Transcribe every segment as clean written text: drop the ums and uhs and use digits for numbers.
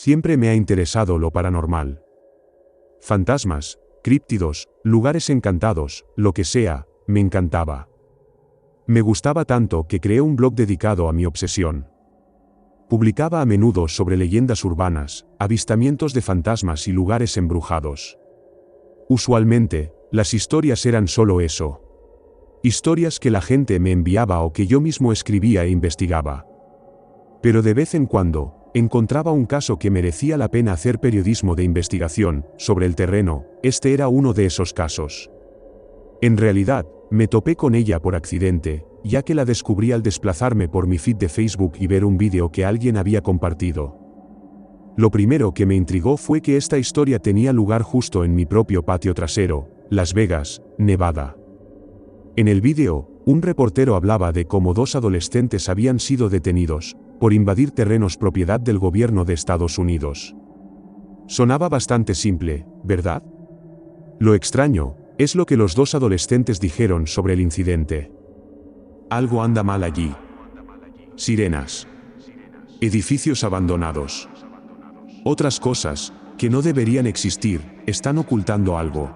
Siempre me ha interesado lo paranormal. Fantasmas, críptidos, lugares encantados, lo que sea, me encantaba. Me gustaba tanto que creé un blog dedicado a mi obsesión. Publicaba a menudo sobre leyendas urbanas, avistamientos de fantasmas y lugares embrujados. Usualmente, las historias eran solo eso. Historias que la gente me enviaba o que yo mismo escribía e investigaba. Pero de vez en cuando, encontraba un caso que merecía la pena hacer periodismo de investigación sobre el terreno. Este era uno de esos casos. En realidad, me topé con ella por accidente, ya que la descubrí al desplazarme por mi feed de Facebook y ver un vídeo que alguien había compartido. Lo primero que me intrigó fue que esta historia tenía lugar justo en mi propio patio trasero, Las Vegas, Nevada. En el vídeo, un reportero hablaba de cómo 2 adolescentes habían sido detenidos por invadir terrenos propiedad del gobierno de Estados Unidos. Sonaba bastante simple, ¿verdad? Lo extraño es lo que los 2 adolescentes dijeron sobre el incidente. Algo anda mal allí. Sirenas. Edificios abandonados. Otras cosas, que no deberían existir, están ocultando algo.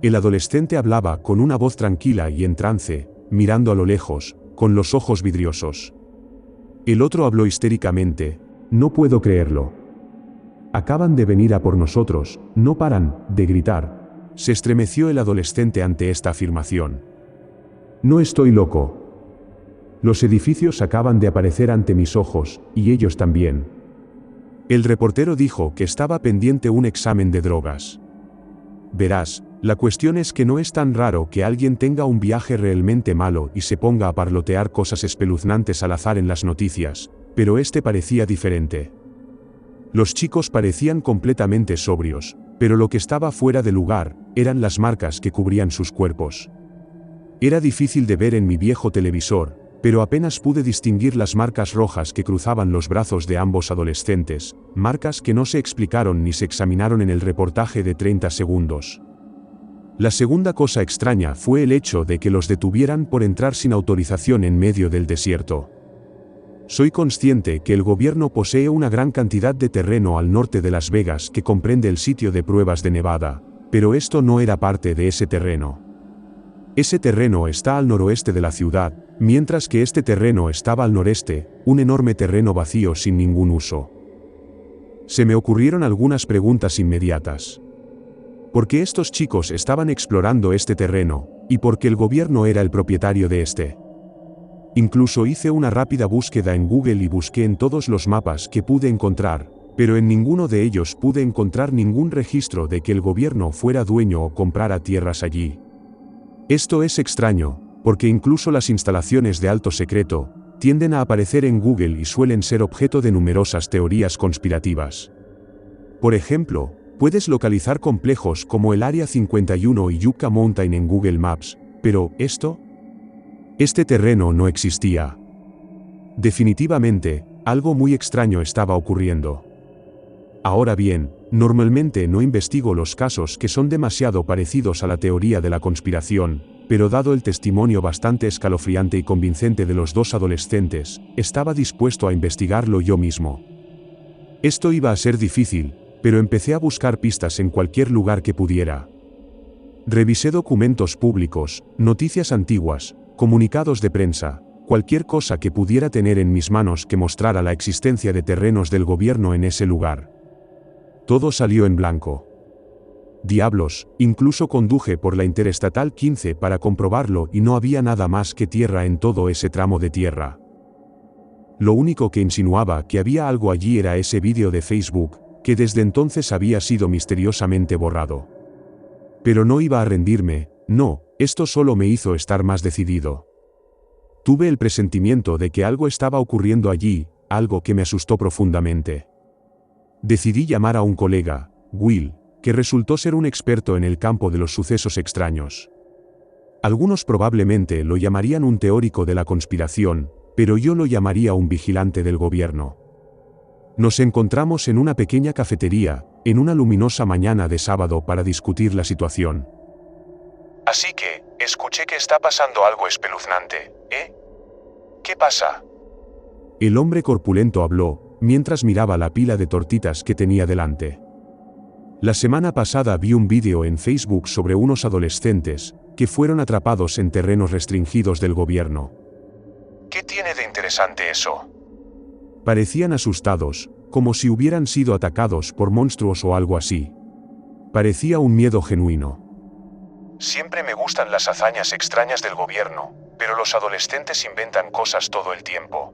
El adolescente hablaba con una voz tranquila y en trance, mirando a lo lejos, con los ojos vidriosos. El otro habló histéricamente: no puedo creerlo. Acaban de venir a por nosotros, no paran de gritar. Se estremeció el adolescente ante esta afirmación. No estoy loco. Los edificios acaban de aparecer ante mis ojos, y ellos también. El reportero dijo que estaba pendiente un examen de drogas. Verás, la cuestión es que no es tan raro que alguien tenga un viaje realmente malo y se ponga a parlotear cosas espeluznantes al azar en las noticias, pero este parecía diferente. Los chicos parecían completamente sobrios, pero lo que estaba fuera de lugar eran las marcas que cubrían sus cuerpos. Era difícil de ver en mi viejo televisor, pero apenas pude distinguir las marcas rojas que cruzaban los brazos de ambos adolescentes, marcas que no se explicaron ni se examinaron en el reportaje de 30 segundos. La segunda cosa extraña fue el hecho de que los detuvieran por entrar sin autorización en medio del desierto. Soy consciente que el gobierno posee una gran cantidad de terreno al norte de Las Vegas que comprende el sitio de pruebas de Nevada, pero esto no era parte de ese terreno. Ese terreno está al noroeste de la ciudad, mientras que este terreno estaba al noreste, un enorme terreno vacío sin ningún uso. Se me ocurrieron algunas preguntas inmediatas. ¿Por qué estos chicos estaban explorando este terreno, y por qué el gobierno era el propietario de este? Incluso hice una rápida búsqueda en Google y busqué en todos los mapas que pude encontrar, pero en ninguno de ellos pude encontrar ningún registro de que el gobierno fuera dueño o comprara tierras allí. Esto es extraño, porque incluso las instalaciones de alto secreto tienden a aparecer en Google y suelen ser objeto de numerosas teorías conspirativas. Por ejemplo, puedes localizar complejos como el Área 51 y Yucca Mountain en Google Maps, pero este terreno no existía. Definitivamente, algo muy extraño estaba ocurriendo. Ahora bien, normalmente no investigo los casos que son demasiado parecidos a la teoría de la conspiración, pero dado el testimonio bastante escalofriante y convincente de los 2 adolescentes, estaba dispuesto a investigarlo yo mismo. Esto iba a ser difícil, pero empecé a buscar pistas en cualquier lugar que pudiera. Revisé documentos públicos, noticias antiguas, comunicados de prensa, cualquier cosa que pudiera tener en mis manos que mostrara la existencia de terrenos del gobierno en ese lugar. Todo salió en blanco. Diablos, incluso conduje por la Interestatal 15 para comprobarlo y no había nada más que tierra en todo ese tramo de tierra. Lo único que insinuaba que había algo allí era ese vídeo de Facebook, que desde entonces había sido misteriosamente borrado. Pero no iba a rendirme, no, esto solo me hizo estar más decidido. Tuve el presentimiento de que algo estaba ocurriendo allí, algo que me asustó profundamente. Decidí llamar a un colega, Will, que resultó ser un experto en el campo de los sucesos extraños. Algunos probablemente lo llamarían un teórico de la conspiración, pero yo lo llamaría un vigilante del gobierno. Nos encontramos en una pequeña cafetería, en una luminosa mañana de sábado para discutir la situación. Así que, escuché que está pasando algo espeluznante, ¿eh? ¿Qué pasa? El hombre corpulento habló, mientras miraba la pila de tortitas que tenía delante. La semana pasada vi un vídeo en Facebook sobre unos adolescentes que fueron atrapados en terrenos restringidos del gobierno. ¿Qué tiene de interesante eso? Parecían asustados, como si hubieran sido atacados por monstruos o algo así. Parecía un miedo genuino. Siempre me gustan las hazañas extrañas del gobierno, pero los adolescentes inventan cosas todo el tiempo.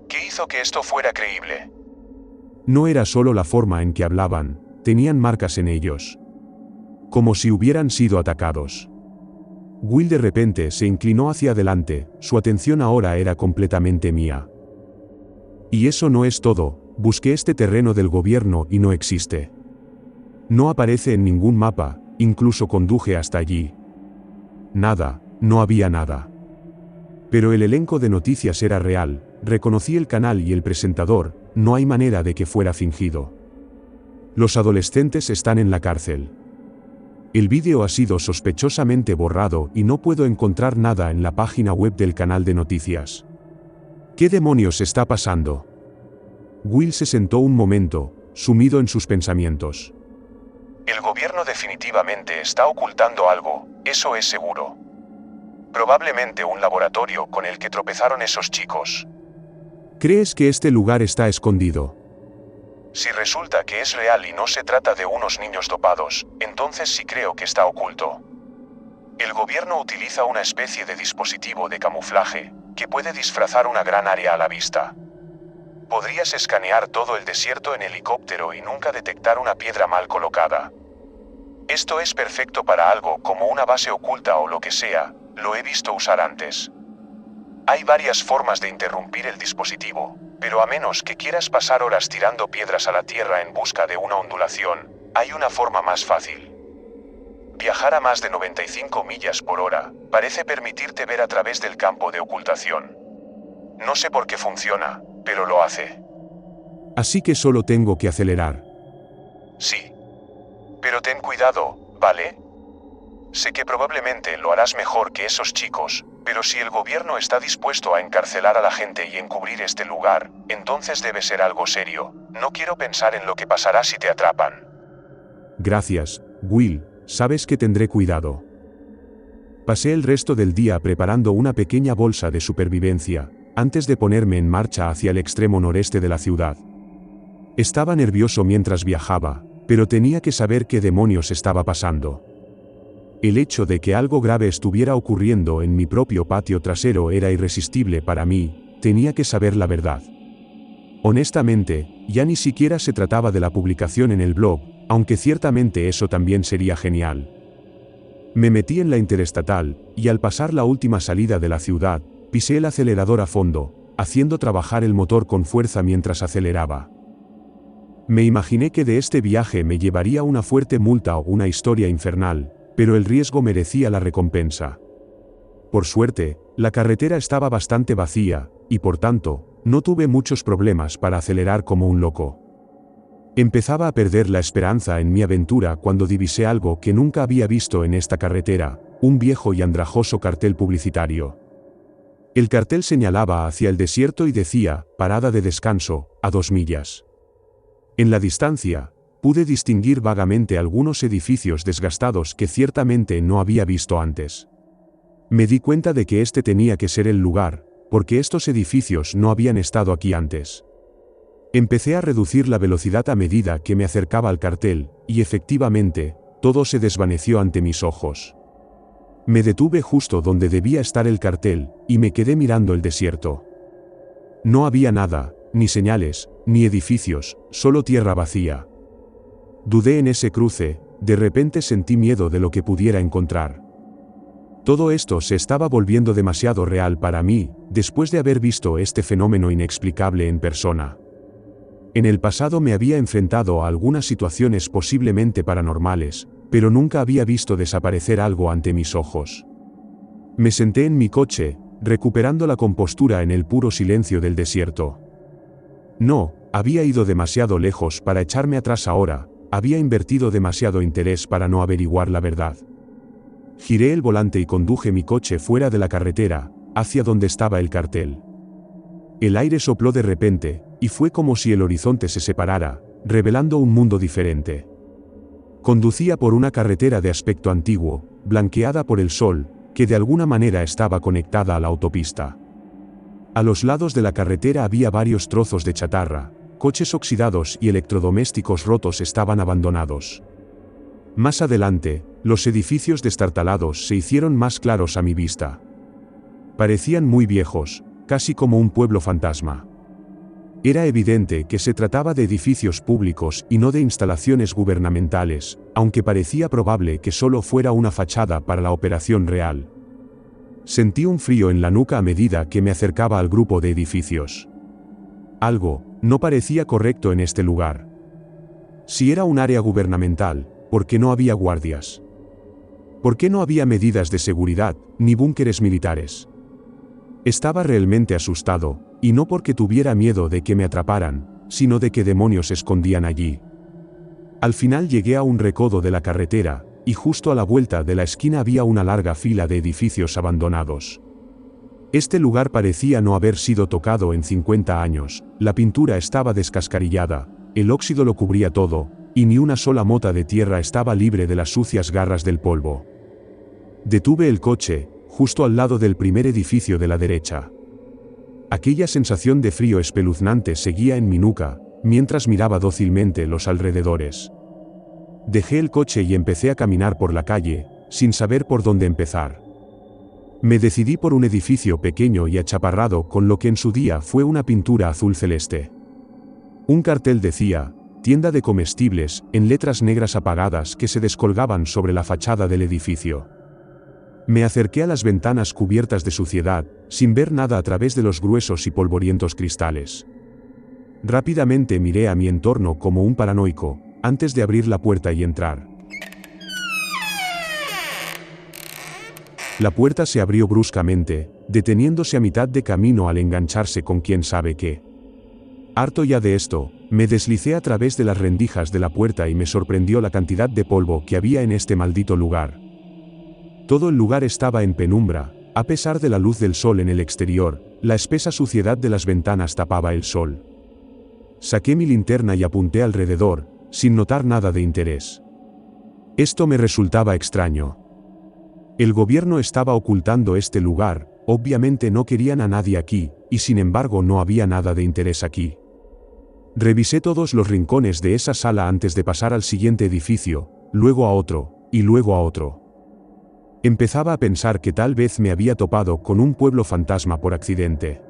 ¿Qué hizo que esto fuera creíble? No era solo la forma en que hablaban, tenían marcas en ellos. Como si hubieran sido atacados. Will de repente se inclinó hacia adelante, su atención ahora era completamente mía. Y eso no es todo, busqué este terreno del gobierno y no existe. No aparece en ningún mapa, incluso conduje hasta allí. Nada, no había nada. Pero el elenco de noticias era real, reconocí el canal y el presentador, no hay manera de que fuera fingido. Los adolescentes están en la cárcel. El vídeo ha sido sospechosamente borrado y no puedo encontrar nada en la página web del canal de noticias. ¿Qué demonios está pasando? Will se sentó un momento, sumido en sus pensamientos. El gobierno definitivamente está ocultando algo, eso es seguro. Probablemente un laboratorio con el que tropezaron esos chicos. ¿Crees que este lugar está escondido? Si resulta que es real y no se trata de unos niños dopados, entonces sí creo que está oculto. El gobierno utiliza una especie de dispositivo de camuflaje, que puede disfrazar una gran área a la vista. Podrías escanear todo el desierto en helicóptero y nunca detectar una piedra mal colocada. Esto es perfecto para algo como una base oculta o lo que sea, lo he visto usar antes. Hay varias formas de interrumpir el dispositivo, pero a menos que quieras pasar horas tirando piedras a la tierra en busca de una ondulación, hay una forma más fácil. Viajar a más de 95 millas por hora parece permitirte ver a través del campo de ocultación. No sé por qué funciona, pero lo hace. Así que solo tengo que acelerar. Sí. Pero ten cuidado, ¿vale? Sé que probablemente lo harás mejor que esos chicos, pero si el gobierno está dispuesto a encarcelar a la gente y encubrir este lugar, entonces debe ser algo serio. No quiero pensar en lo que pasará si te atrapan. Gracias, Will, sabes que tendré cuidado. Pasé el resto del día preparando una pequeña bolsa de supervivencia, antes de ponerme en marcha hacia el extremo noreste de la ciudad. Estaba nervioso mientras viajaba, pero tenía que saber qué demonios estaba pasando. El hecho de que algo grave estuviera ocurriendo en mi propio patio trasero era irresistible para mí, tenía que saber la verdad. Honestamente, ya ni siquiera se trataba de la publicación en el blog, aunque ciertamente eso también sería genial. Me metí en la interestatal, y al pasar la última salida de la ciudad, pisé el acelerador a fondo, haciendo trabajar el motor con fuerza mientras aceleraba. Me imaginé que de este viaje me llevaría una fuerte multa o una historia infernal, pero el riesgo merecía la recompensa. Por suerte, la carretera estaba bastante vacía, y por tanto, no tuve muchos problemas para acelerar como un loco. Empezaba a perder la esperanza en mi aventura cuando divisé algo que nunca había visto en esta carretera, un viejo y andrajoso cartel publicitario. El cartel señalaba hacia el desierto y decía, parada de descanso, a 2 millas. En la distancia, pude distinguir vagamente algunos edificios desgastados que ciertamente no había visto antes. Me di cuenta de que este tenía que ser el lugar, porque estos edificios no habían estado aquí antes. Empecé a reducir la velocidad a medida que me acercaba al cartel, y efectivamente, todo se desvaneció ante mis ojos. Me detuve justo donde debía estar el cartel, y me quedé mirando el desierto. No había nada, ni señales, ni edificios, solo tierra vacía. Dudé en ese cruce, de repente sentí miedo de lo que pudiera encontrar. Todo esto se estaba volviendo demasiado real para mí, después de haber visto este fenómeno inexplicable en persona. En el pasado me había enfrentado a algunas situaciones posiblemente paranormales, pero nunca había visto desaparecer algo ante mis ojos. Me senté en mi coche, recuperando la compostura en el puro silencio del desierto. No, había ido demasiado lejos para echarme atrás ahora, había invertido demasiado interés para no averiguar la verdad. Giré el volante y conduje mi coche fuera de la carretera, hacia donde estaba el cartel. El aire sopló de repente, y fue como si el horizonte se separara, revelando un mundo diferente. Conducía por una carretera de aspecto antiguo, blanqueada por el sol, que de alguna manera estaba conectada a la autopista. A los lados de la carretera había varios trozos de chatarra, coches oxidados y electrodomésticos rotos estaban abandonados. Más adelante, los edificios destartalados se hicieron más claros a mi vista. Parecían muy viejos, casi como un pueblo fantasma. Era evidente que se trataba de edificios públicos y no de instalaciones gubernamentales, aunque parecía probable que solo fuera una fachada para la operación real. Sentí un frío en la nuca a medida que me acercaba al grupo de edificios. Algo no parecía correcto en este lugar. Si era un área gubernamental, ¿por qué no había guardias? ¿Por qué no había medidas de seguridad, ni búnkeres militares? Estaba realmente asustado, y no porque tuviera miedo de que me atraparan, sino de que demonios se escondían allí. Al final llegué a un recodo de la carretera, y justo a la vuelta de la esquina había una larga fila de edificios abandonados. Este lugar parecía no haber sido tocado en 50 años, la pintura estaba descascarillada, el óxido lo cubría todo, y ni una sola mota de tierra estaba libre de las sucias garras del polvo. Detuve el coche, justo al lado del primer edificio de la derecha. Aquella sensación de frío espeluznante seguía en mi nuca, mientras miraba dócilmente los alrededores. Dejé el coche y empecé a caminar por la calle, sin saber por dónde empezar. Me decidí por un edificio pequeño y achaparrado con lo que en su día fue una pintura azul celeste. Un cartel decía, tienda de comestibles, en letras negras apagadas que se descolgaban sobre la fachada del edificio. Me acerqué a las ventanas cubiertas de suciedad, sin ver nada a través de los gruesos y polvorientos cristales. Rápidamente miré a mi entorno como un paranoico, antes de abrir la puerta y entrar. La puerta se abrió bruscamente, deteniéndose a mitad de camino al engancharse con quién sabe qué. Harto ya de esto, me deslicé a través de las rendijas de la puerta y me sorprendió la cantidad de polvo que había en este maldito lugar. Todo el lugar estaba en penumbra, a pesar de la luz del sol en el exterior, la espesa suciedad de las ventanas tapaba el sol. Saqué mi linterna y apunté alrededor, sin notar nada de interés. Esto me resultaba extraño. El gobierno estaba ocultando este lugar, obviamente no querían a nadie aquí, y sin embargo no había nada de interés aquí. Revisé todos los rincones de esa sala antes de pasar al siguiente edificio, luego a otro, y luego a otro. Empezaba a pensar que tal vez me había topado con un pueblo fantasma por accidente.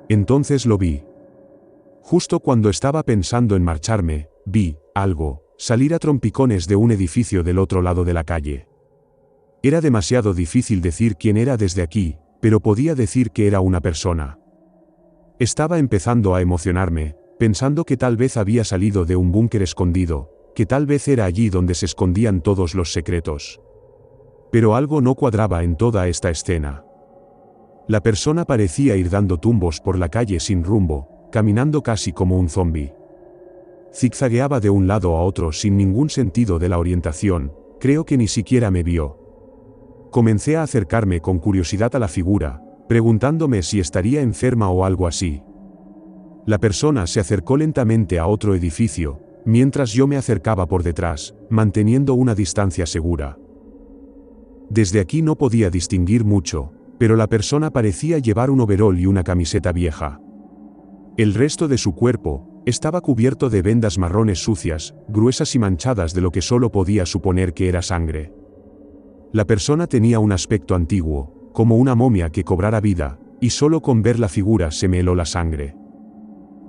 Entonces lo vi. Justo cuando estaba pensando en marcharme, vi algo salir a trompicones de un edificio del otro lado de la calle. Era demasiado difícil decir quién era desde aquí, pero podía decir que era una persona. Estaba empezando a emocionarme, pensando que tal vez había salido de un búnker escondido, que tal vez era allí donde se escondían todos los secretos. Pero algo no cuadraba en toda esta escena. La persona parecía ir dando tumbos por la calle sin rumbo, caminando casi como un zombi. Zigzagueaba de un lado a otro sin ningún sentido de la orientación, creo que ni siquiera me vio. Comencé a acercarme con curiosidad a la figura, preguntándome si estaría enferma o algo así. La persona se acercó lentamente a otro edificio, mientras yo me acercaba por detrás, manteniendo una distancia segura. Desde aquí no podía distinguir mucho, pero la persona parecía llevar un overol y una camiseta vieja. El resto de su cuerpo estaba cubierto de vendas marrones sucias, gruesas y manchadas de lo que solo podía suponer que era sangre. La persona tenía un aspecto antiguo, como una momia que cobrara vida, y solo con ver la figura se me heló la sangre.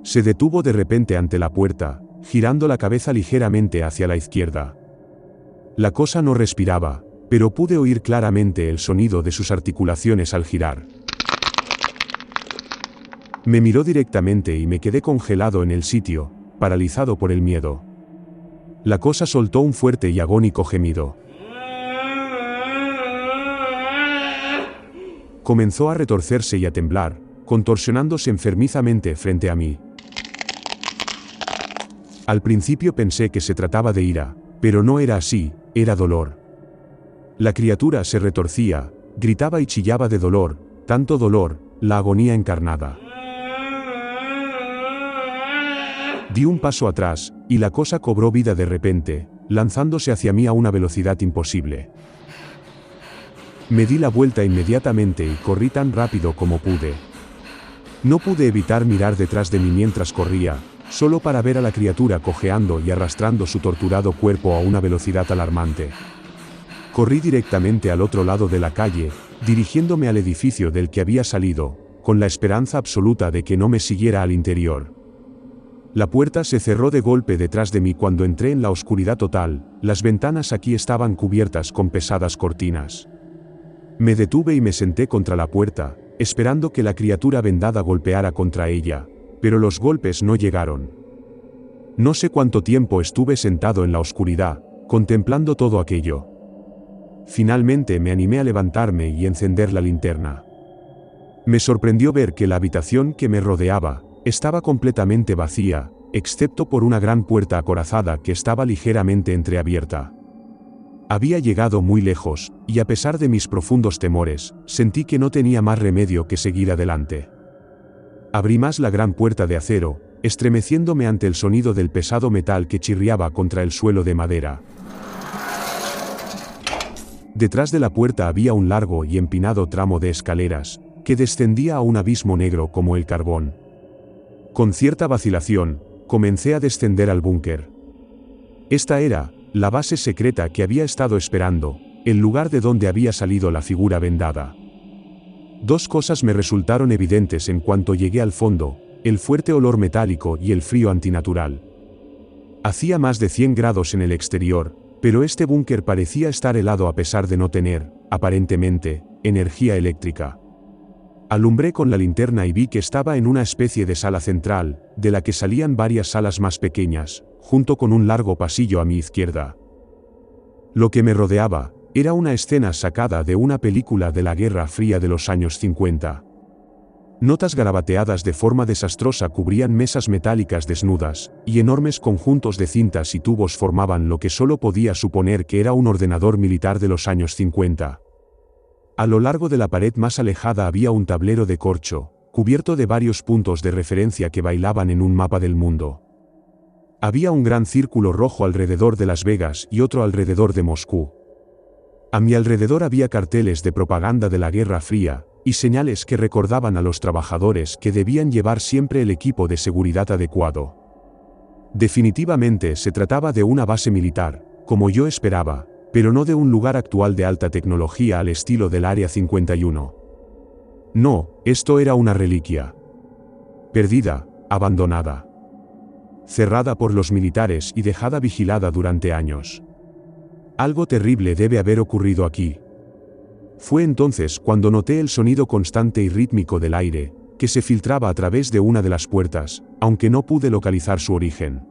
Se detuvo de repente ante la puerta, girando la cabeza ligeramente hacia la izquierda. La cosa no respiraba, pero pude oír claramente el sonido de sus articulaciones al girar. Me miró directamente y me quedé congelado en el sitio, paralizado por el miedo. La cosa soltó un fuerte y agónico gemido. Comenzó a retorcerse y a temblar, contorsionándose enfermizamente frente a mí. Al principio pensé que se trataba de ira, pero no era así, era dolor. La criatura se retorcía, gritaba y chillaba de dolor, tanto dolor, la agonía encarnada. Di un paso atrás, y la cosa cobró vida de repente, lanzándose hacia mí a una velocidad imposible. Me di la vuelta inmediatamente y corrí tan rápido como pude. No pude evitar mirar detrás de mí mientras corría, solo para ver a la criatura cojeando y arrastrando su torturado cuerpo a una velocidad alarmante. Corrí directamente al otro lado de la calle, dirigiéndome al edificio del que había salido, con la esperanza absoluta de que no me siguiera al interior. La puerta se cerró de golpe detrás de mí cuando entré en la oscuridad total. Las ventanas aquí estaban cubiertas con pesadas cortinas. Me detuve y me senté contra la puerta, esperando que la criatura vendada golpeara contra ella, pero los golpes no llegaron. No sé cuánto tiempo estuve sentado en la oscuridad, contemplando todo aquello. Finalmente me animé a levantarme y encender la linterna. Me sorprendió ver que la habitación que me rodeaba estaba completamente vacía, excepto por una gran puerta acorazada que estaba ligeramente entreabierta. Había llegado muy lejos, y a pesar de mis profundos temores, sentí que no tenía más remedio que seguir adelante. Abrí más la gran puerta de acero, estremeciéndome ante el sonido del pesado metal que chirriaba contra el suelo de madera. Detrás de la puerta había un largo y empinado tramo de escaleras, que descendía a un abismo negro como el carbón. Con cierta vacilación, comencé a descender al búnker. Esta era la base secreta que había estado esperando, el lugar de donde había salido la figura vendada. Dos cosas me resultaron evidentes en cuanto llegué al fondo: el fuerte olor metálico y el frío antinatural. Hacía más de 100 grados en el exterior, pero este búnker parecía estar helado a pesar de no tener, aparentemente, energía eléctrica. Alumbré con la linterna y vi que estaba en una especie de sala central, de la que salían varias salas más pequeñas, junto con un largo pasillo a mi izquierda. Lo que me rodeaba era una escena sacada de una película de la Guerra Fría de los años 50. Notas garabateadas de forma desastrosa cubrían mesas metálicas desnudas, y enormes conjuntos de cintas y tubos formaban lo que solo podía suponer que era un ordenador militar de los años 50. A lo largo de la pared más alejada había un tablero de corcho, cubierto de varios puntos de referencia que bailaban en un mapa del mundo. Había un gran círculo rojo alrededor de Las Vegas y otro alrededor de Moscú. A mi alrededor había carteles de propaganda de la Guerra Fría, y señales que recordaban a los trabajadores que debían llevar siempre el equipo de seguridad adecuado. Definitivamente se trataba de una base militar, como yo esperaba, pero no de un lugar actual de alta tecnología al estilo del Área 51. No, esto era una reliquia. Perdida, abandonada. Cerrada por los militares y dejada vigilada durante años. Algo terrible debe haber ocurrido aquí. Fue entonces cuando noté el sonido constante y rítmico del aire, que se filtraba a través de una de las puertas, aunque no pude localizar su origen.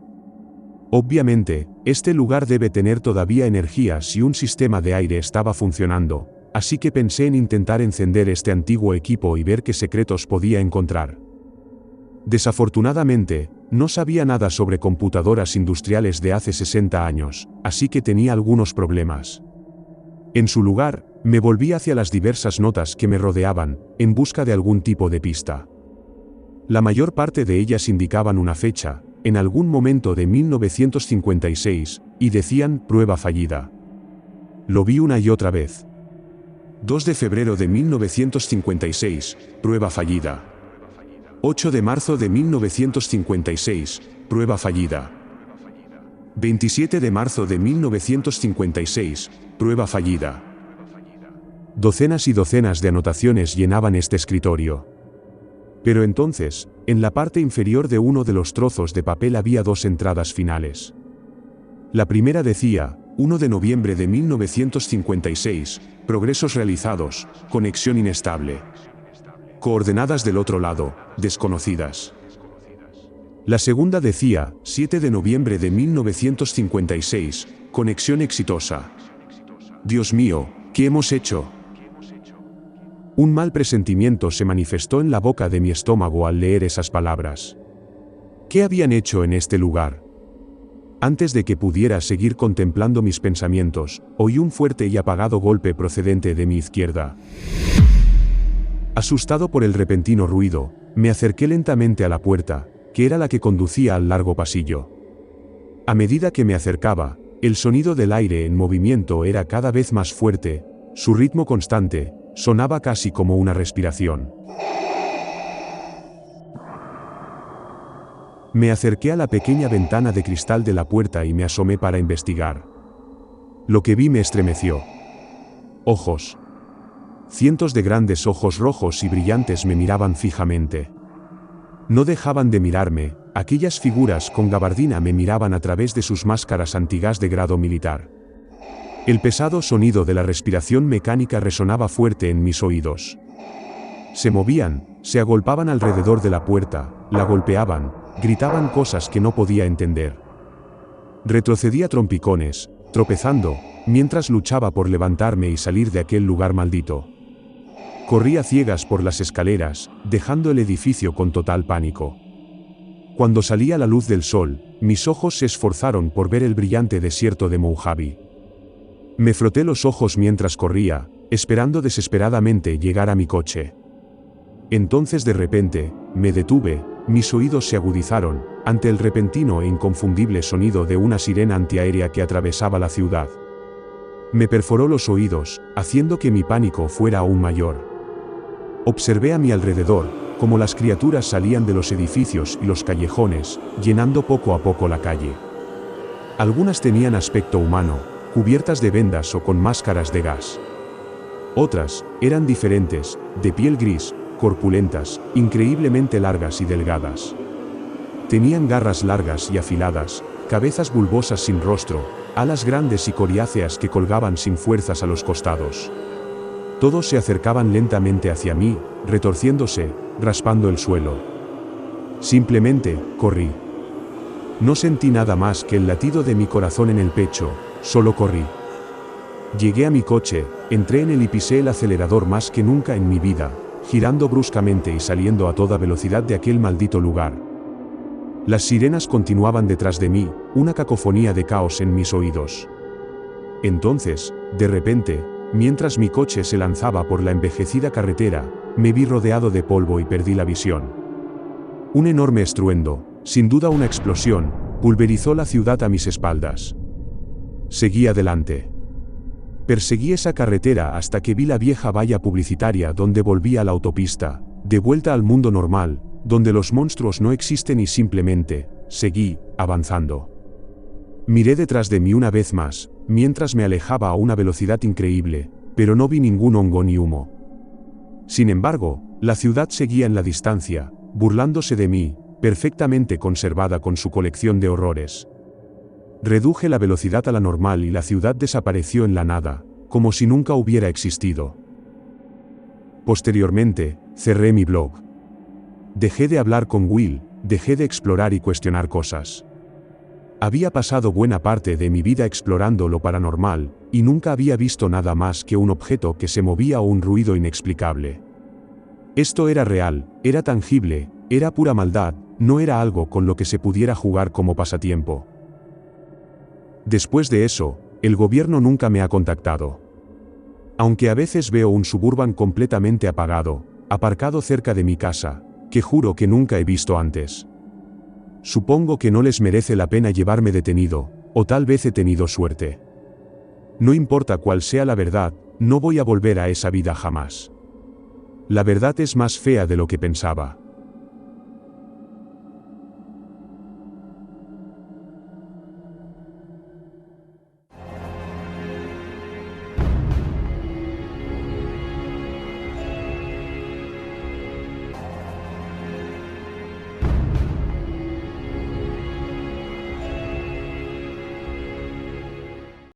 Obviamente, este lugar debe tener todavía energía si un sistema de aire estaba funcionando, así que pensé en intentar encender este antiguo equipo y ver qué secretos podía encontrar. Desafortunadamente, no sabía nada sobre computadoras industriales de hace 60 años, así que tenía algunos problemas. En su lugar, me volví hacia las diversas notas que me rodeaban, en busca de algún tipo de pista. La mayor parte de ellas indicaban una fecha, en algún momento de 1956, y decían prueba fallida. Lo vi una y otra vez. 2 de febrero de 1956, prueba fallida. 8 de marzo de 1956, prueba fallida. 27 de marzo de 1956, prueba fallida. Docenas y docenas de anotaciones llenaban este escritorio. Pero entonces, en la parte inferior de uno de los trozos de papel había 2 entradas finales. La primera decía, 1 de noviembre de 1956, progresos realizados, conexión inestable. Coordenadas del otro lado, desconocidas. La segunda decía, 7 de noviembre de 1956, conexión exitosa. Dios mío, ¿qué hemos hecho? Un mal presentimiento se manifestó en la boca de mi estómago al leer esas palabras. ¿Qué habían hecho en este lugar? Antes de que pudiera seguir contemplando mis pensamientos, oí un fuerte y apagado golpe procedente de mi izquierda. Asustado por el repentino ruido, me acerqué lentamente a la puerta, que era la que conducía al largo pasillo. A medida que me acercaba, el sonido del aire en movimiento era cada vez más fuerte, su ritmo constante, sonaba casi como una respiración. Me acerqué a la pequeña ventana de cristal de la puerta y me asomé para investigar. Lo que vi me estremeció. Ojos. Cientos de grandes ojos rojos y brillantes me miraban fijamente. No dejaban de mirarme, aquellas figuras con gabardina me miraban a través de sus máscaras antigas de grado militar. El pesado sonido de la respiración mecánica resonaba fuerte en mis oídos. Se movían, se agolpaban alrededor de la puerta, la golpeaban, gritaban cosas que no podía entender. Retrocedí a trompicones, tropezando, mientras luchaba por levantarme y salir de aquel lugar maldito. Corrí a ciegas por las escaleras, dejando el edificio con total pánico. Cuando salía la luz del sol, mis ojos se esforzaron por ver el brillante desierto de Mojave. Me froté los ojos mientras corría, esperando desesperadamente llegar a mi coche. Entonces de repente, me detuve, mis oídos se agudizaron, ante el repentino e inconfundible sonido de una sirena antiaérea que atravesaba la ciudad. Me perforó los oídos, haciendo que mi pánico fuera aún mayor. Observé a mi alrededor, como las criaturas salían de los edificios y los callejones, llenando poco a poco la calle. Algunas tenían aspecto humano, cubiertas de vendas o con máscaras de gas. Otras, eran diferentes, de piel gris, corpulentas, increíblemente largas y delgadas. Tenían garras largas y afiladas, cabezas bulbosas sin rostro, alas grandes y coriáceas que colgaban sin fuerzas a los costados. Todos se acercaban lentamente hacia mí, retorciéndose, raspando el suelo. Simplemente, corrí. No sentí nada más que el latido de mi corazón en el pecho, solo corrí. Llegué a mi coche, entré en él y pisé el acelerador más que nunca en mi vida, girando bruscamente y saliendo a toda velocidad de aquel maldito lugar. Las sirenas continuaban detrás de mí, una cacofonía de caos en mis oídos. Entonces, de repente, mientras mi coche se lanzaba por la envejecida carretera, me vi rodeado de polvo y perdí la visión. Un enorme estruendo, sin duda una explosión, pulverizó la ciudad a mis espaldas. Seguí adelante. Perseguí esa carretera hasta que vi la vieja valla publicitaria donde volví a la autopista, de vuelta al mundo normal, donde los monstruos no existen y simplemente, seguí, avanzando. Miré detrás de mí una vez más, mientras me alejaba a una velocidad increíble, pero no vi ningún hongo ni humo. Sin embargo, la ciudad seguía en la distancia, burlándose de mí, perfectamente conservada con su colección de horrores. Reduje la velocidad a la normal y la ciudad desapareció en la nada, como si nunca hubiera existido. Posteriormente, cerré mi blog. Dejé de hablar con Will, dejé de explorar y cuestionar cosas. Había pasado buena parte de mi vida explorando lo paranormal, y nunca había visto nada más que un objeto que se movía o un ruido inexplicable. Esto era real, era tangible, era pura maldad, no era algo con lo que se pudiera jugar como pasatiempo. Después de eso, el gobierno nunca me ha contactado. Aunque a veces veo un Suburban completamente apagado, aparcado cerca de mi casa, que juro que nunca he visto antes. Supongo que no les merece la pena llevarme detenido, o tal vez he tenido suerte. No importa cuál sea la verdad, no voy a volver a esa vida jamás. La verdad es más fea de lo que pensaba.